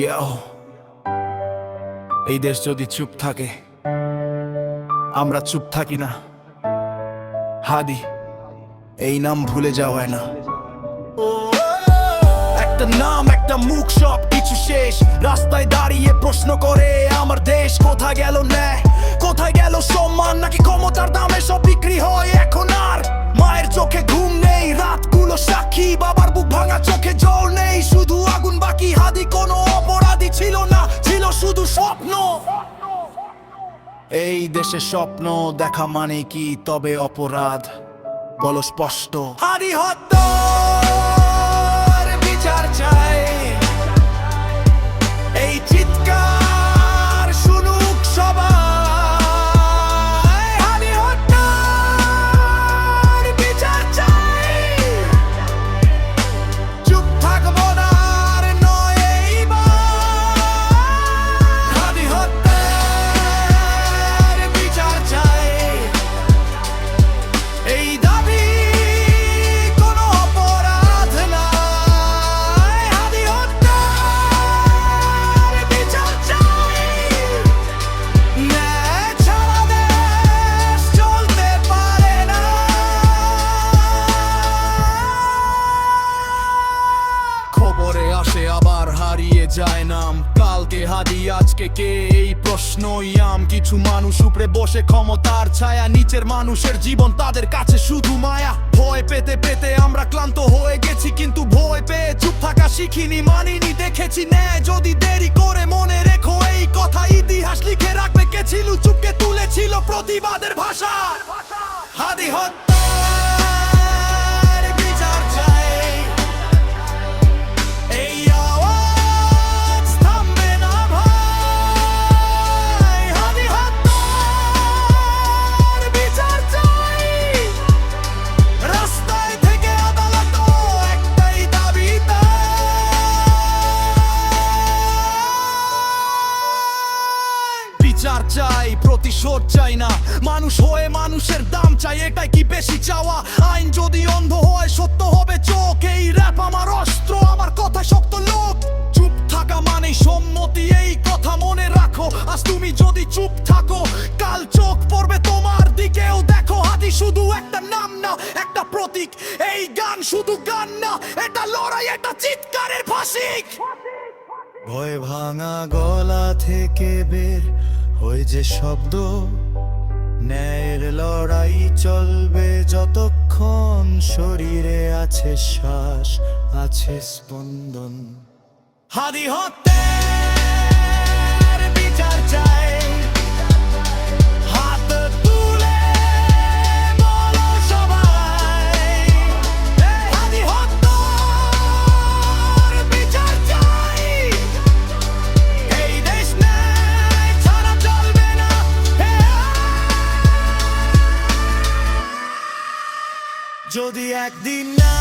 ইয়াও, এই দেশ যদি চুপ থাকে, আমরা চুপ থাকি না। হাদি, এই নাম ভুলে যাওয়ায় না। একটা নাম, একটা মুখ, সব কিছু শেষ। রাস্তায় দাঁড়িয়ে প্রশ্ন করে আমার দেশ কোথায় গেল ন্যায়, কোথায় গেল সম্মান, নাকি ক্ষমতার দামে সব বিক্রি হয় এখন আর? মায়ের চোখে ঘুম নেই, রাতগুলো সাক্ষী, বাবার বুক ভাঙা চোখে জল নেই, শুধু আগুন বাকি। হাদি কোনো অপরাধী ছিল না, ছিল শুধু স্বপ্ন। এই দেশে স্বপ্ন দেখা মানে কি তবে অপরাধ? বলো স্পষ্ট। হাদি হত্যার বিচার চাই, এই চিৎকার শুনুক সবাই। হাদি হত্যার বিচার চাই, চুপ থাকবো না আর নয় এইবার। হাদি হত্যার বিচার চাই, এই দাবি কোনো অপরাধ নয়। হাদি হত্যার বিচার চাই, ন্যায় ছাড়া দেশ চলতে পারে না। খবরে আসে আবার হারিয়ে যায় নাম, কালকে হাদি আজকে কে, এই প্রশ্নই আম। কিছু মানুষ উপরে বসে ক্ষমতার ছায়া, নিচের মানুষের জীবন তাদের কাছে শুধু মায়া। ভয় পেতে পেতে আমরা ক্লান্ত হয়ে গেছি, কিন্তু ভয় পেয়ে চুপ থাকা শিখিনি, মানিনি, দেখেছি ন্যায় যদি দেরি করে। মনে রেখো এই কথা, ইতিহাস লিখে রাখবে কে ছিল চুপকে তুলেছিল প্রতিবাদের ভাষা। হাদি হত্যার বিচার চাই, এই আওয়াজ থামবে না ভাই। হাদি হত্যার বিচার চাই, রাস্তায় থেকে আদালত একটাই দাবি তাই। বিচার চাই, প্রতিশোধ চাই না, মানুষ হয়ে মানুষের দাম চাই, এটাই কি বেশি চাওয়া? আইন যদি অন্ধ হয় সত্য হবে চোখ, এই র‍্যাপ আমার অস্ত্র, আমার কথায় শক্ত লোক। চুপ থাকা মানে সম্মতি, এই কথা মনে রাখো। আজ তুমি যদি চুপ থাকো, কাল চোখ পড়বে তোমার দিকেও। দেখো হাদি শুধু একটা নাম না, একটা প্রতীক। এই গান শুধু গান না, এটা লড়াই, এটা চিৎকারের ফাঁসিক। ভয় ভাঙা গলা থেকে বের হয়ে যে শব্দ, ন্যায়ের লড়াই চলবে যতক্ষণ শরীরে আছে শ্বাস, আছে স্পন্দন। হাদি হত্যার বিচার চাই, হাত তুলে বলো সবাই। হাদি হত্যার বিচার চাই, এই দেশ ন্যায় ছাড়া চলবে না। যদি একদিন না